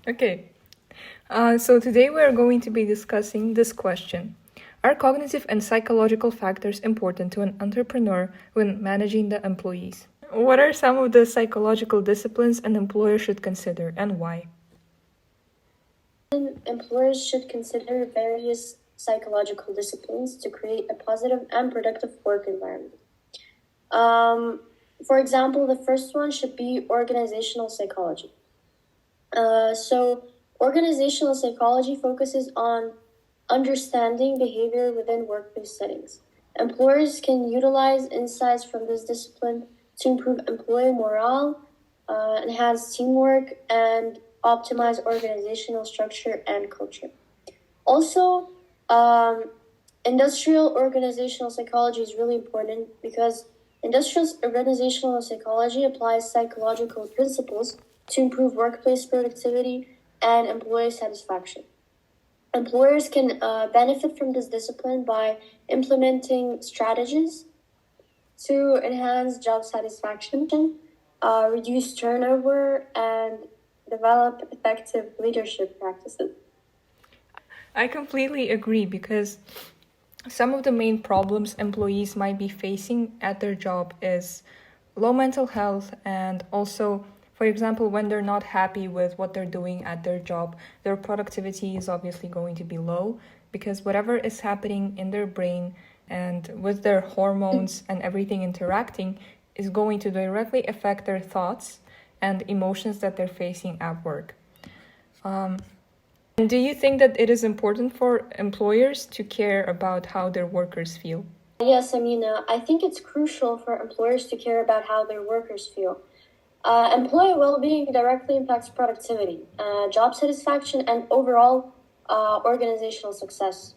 Okay. So today we are going to be discussing this question. Are cognitive and psychological factors important to an entrepreneur when managing the employees? What are some of the psychological disciplines an employer should consider and why? Employers should consider various psychological disciplines to create a positive and productive work environment. For example, the first one should be organizational psychology. So organizational psychology focuses on understanding behavior within workplace settings. Employers can utilize insights from this discipline to improve employee morale, enhance teamwork, and optimize organizational structure and culture. Also, industrial organizational psychology is really important because industrial organizational psychology applies psychological principles to improve workplace productivity and employee satisfaction. Employers can benefit from this discipline by implementing strategies to enhance job satisfaction, reduce turnover, and develop effective leadership practices. I completely agree because some of the main problems employees might be facing at their job is low mental health and also, for example, when they're not happy with what they're doing at their job, their productivity is obviously going to be low because whatever is happening in their brain and with their hormones and everything interacting is going to directly affect their thoughts and emotions that they're facing at work. And do you think that it is important for employers to care about how their workers feel? Yes, Amina, I think it's crucial for employers to care about how their workers feel. Employee well-being directly impacts productivity, job satisfaction, and overall organizational success.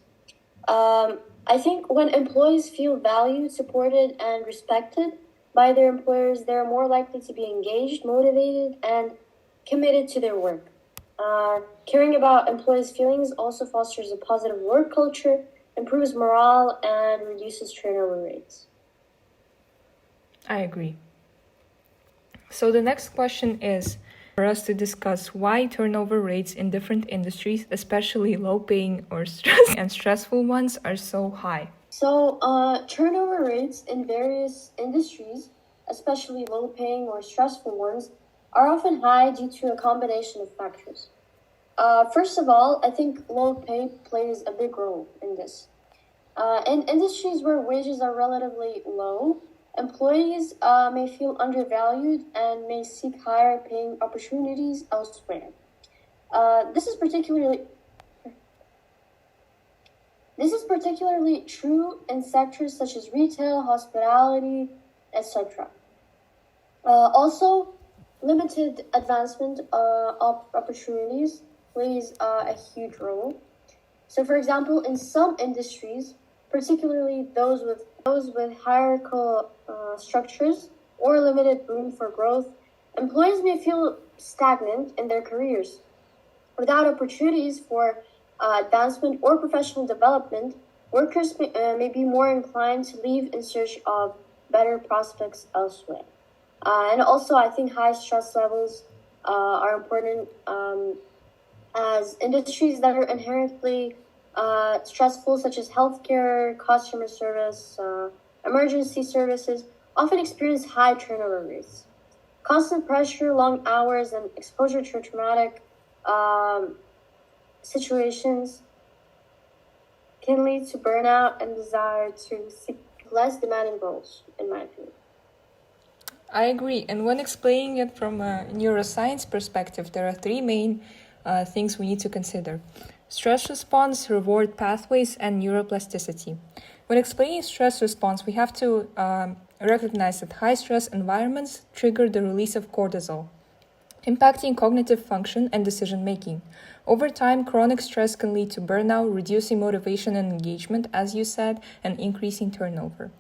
I think when employees feel valued, supported, and respected by their employers, they're more likely to be engaged, motivated, and committed to their work. Caring about employees' feelings also fosters a positive work culture, improves morale, and reduces turnover rates. I agree. So the next question is for us to discuss why turnover rates in different industries, especially low-paying or stressful ones, are so high. So, turnover rates in various industries, especially low-paying or stressful ones, are often high due to a combination of factors. First of all, I think low pay plays a big role in this. In industries where wages are relatively low, employees may feel undervalued and may seek higher paying opportunities elsewhere. This is particularly true in sectors such as retail, hospitality, etc. Also, limited advancement opportunities plays a huge role. So, for example, in some industries, particularly those with hierarchical structures or limited room for growth, employees may feel stagnant in their careers. Without opportunities for advancement or professional development, workers may be more inclined to leave in search of better prospects elsewhere. And also, I think high stress levels are important as industries that are inherently stressful, such as healthcare, customer service, emergency services, often experience high turnover rates. Constant pressure, long hours, and exposure to traumatic situations can lead to burnout and desire to seek less demanding roles, in my opinion. I agree. And when explaining it from a neuroscience perspective, there are three main things we need to consider: stress response, reward pathways, and neuroplasticity. When explaining stress response, we have to recognize that high stress environments trigger the release of cortisol, impacting cognitive function and decision making. Over time, chronic stress can lead to burnout, reducing motivation and engagement, as you said, and increasing turnover,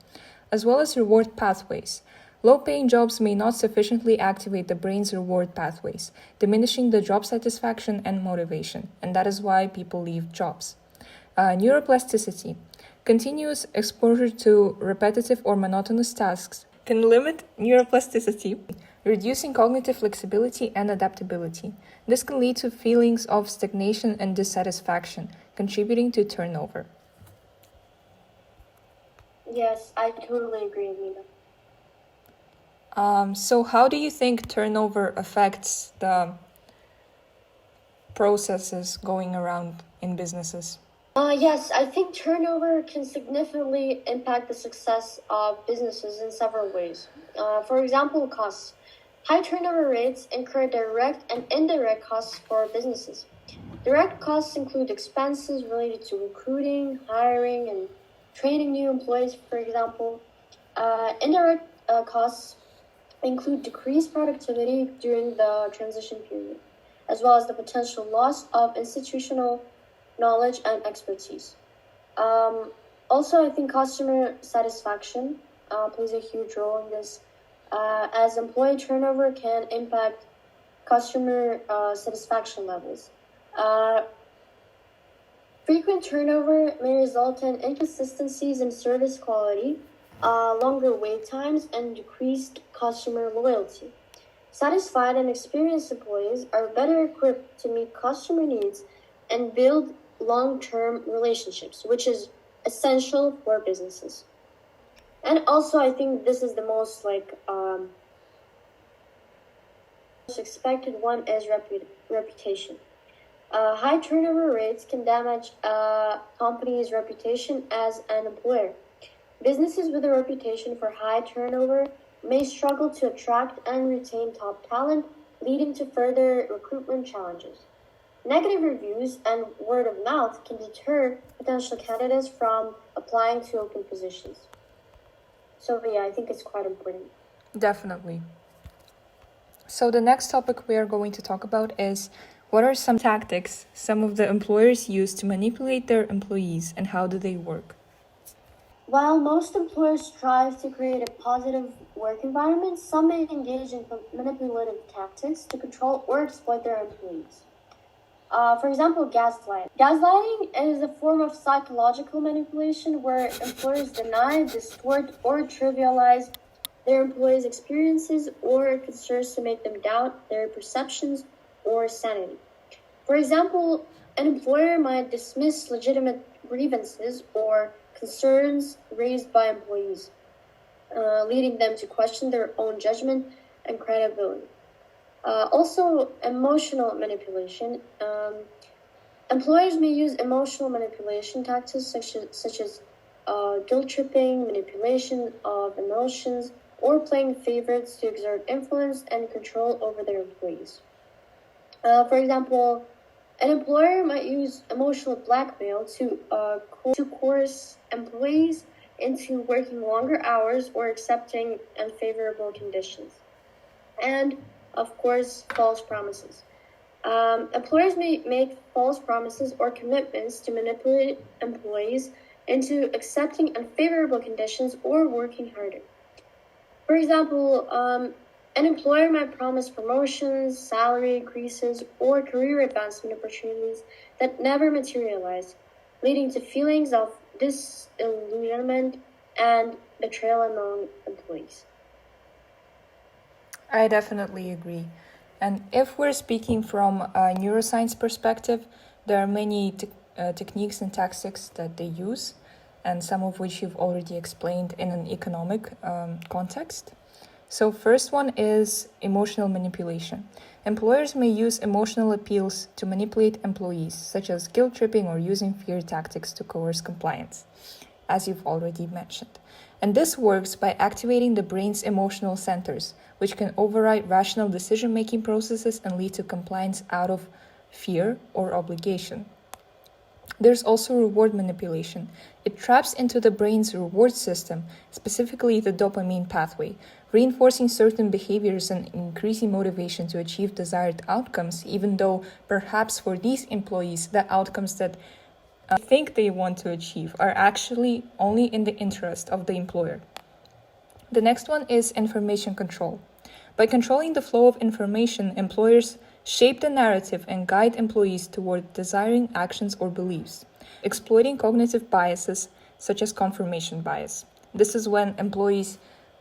as well as reward pathways. Low-paying jobs may not sufficiently activate the brain's reward pathways, diminishing the job satisfaction and motivation, and that is why people leave jobs. Neuroplasticity. Continuous exposure to repetitive or monotonous tasks can limit neuroplasticity, reducing cognitive flexibility and adaptability. This can lead to feelings of stagnation and dissatisfaction, contributing to turnover. Yes, I totally agree, Nina. So how do you think turnover affects the processes going around in businesses? Yes, I think turnover can significantly impact the success of businesses in several ways. For example, costs. High turnover rates incur direct and indirect costs for businesses. Direct costs include expenses related to recruiting, hiring, and training new employees, for example. Indirect costs include decreased productivity during the transition period, as well as the potential loss of institutional knowledge and expertise. Also, I think customer satisfaction plays a huge role in this, as employee turnover can impact customer satisfaction levels. Frequent turnover may result in inconsistencies in service quality, longer wait times, and decreased customer loyalty. Satisfied and experienced employees are better equipped to meet customer needs and build long-term relationships, which is essential for businesses. And also, I think this is the most expected one is reputation. High turnover rates can damage a company's reputation as an employer. Businesses with a reputation for high turnover may struggle to attract and retain top talent, leading to further recruitment challenges. Negative reviews and word of mouth can deter potential candidates from applying to open positions. So yeah, I think it's quite important. Definitely. So the next topic we are going to talk about is what are some tactics some of the employers use to manipulate their employees and how do they work? While most employers strive to create a positive work environment, some may engage in manipulative tactics to control or exploit their employees. For example, gaslighting. Gaslighting is a form of psychological manipulation where employers deny, distort, or trivialize their employees' experiences or concerns to make them doubt their perceptions or sanity. For example, an employer might dismiss legitimate grievances or concerns raised by employees, leading them to question their own judgment and credibility. Also, emotional manipulation. Employers may use emotional manipulation tactics such as guilt tripping, manipulation of emotions, or playing favorites to exert influence and control over their employees. For example, an employer might use emotional blackmail to coerce employees into working longer hours or accepting unfavorable conditions. And, of course, false promises. Employers may make false promises or commitments to manipulate employees into accepting unfavorable conditions or working harder. For example, an employer might promise promotions, salary increases, or career advancement opportunities that never materialize, leading to feelings of disillusionment and betrayal among employees. I definitely agree. And if we're speaking from a neuroscience perspective, there are many techniques and tactics that they use, and some of which you've already explained in an economic context. So first one is emotional manipulation. Employers may use emotional appeals to manipulate employees, such as guilt tripping or using fear tactics to coerce compliance, as you've already mentioned. And this works by activating the brain's emotional centers, which can override rational decision-making processes and lead to compliance out of fear or obligation. There's also reward manipulation. It taps into the brain's reward system, specifically the dopamine pathway, reinforcing certain behaviors and increasing motivation to achieve desired outcomes, even though perhaps for these employees, the outcomes that think they want to achieve are actually only in the interest of the employer. The next one is information control. By controlling the flow of information, employers shape the narrative and guide employees toward desiring actions or beliefs, exploiting cognitive biases such as confirmation bias. This is when employees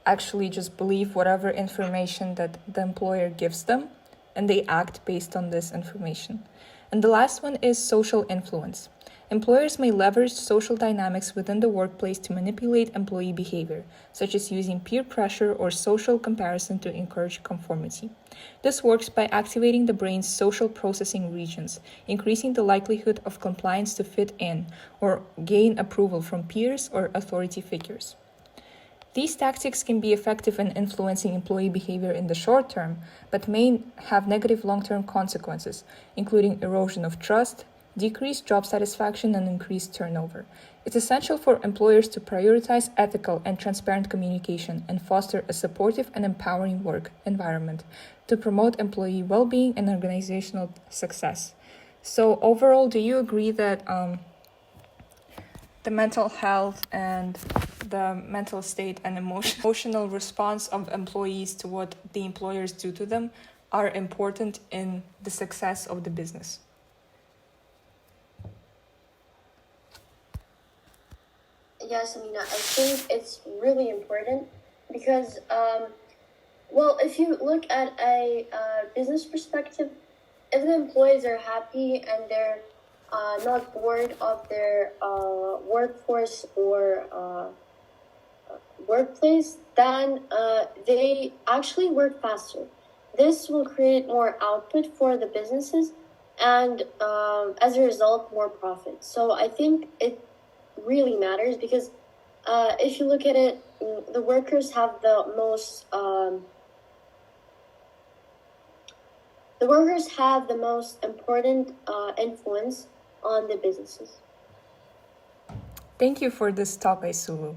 actually just believe whatever information that the employer gives them, and they act based on this information. And the last one is social influence. Employers may leverage social dynamics within the workplace to manipulate employee behavior, such as using peer pressure or social comparison to encourage conformity. This works by activating the brain's social processing regions, increasing the likelihood of compliance to fit in or gain approval from peers or authority figures. These tactics can be effective in influencing employee behavior in the short term, but may have negative long-term consequences, including erosion of trust, decreased job satisfaction, and increased turnover. It's essential for employers to prioritize ethical and transparent communication and foster a supportive and empowering work environment to promote employee well-being and organizational success. So overall, do you agree that the mental health and the mental state and emotional response of employees to what the employers do to them are important in the success of the business? Yes, Amina, I think it's really important because, if you look at a business perspective, if the employees are happy and they're not bored of their workforce or workplace, then they actually work faster. This will create more output for the businesses and as a result, more profit. So I think it really matters because if you look at it, the workers have the most important influence on the businesses. Thank you for this talk, Aysulu.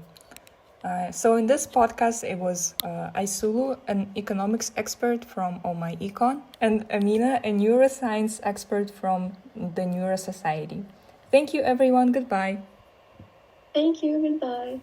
So in this podcast, it was Aysulu, an economics expert from OMExNeura, and Amina, a neuroscience expert from the Neuro Society. Thank you, everyone. Goodbye. Thank you. Goodbye.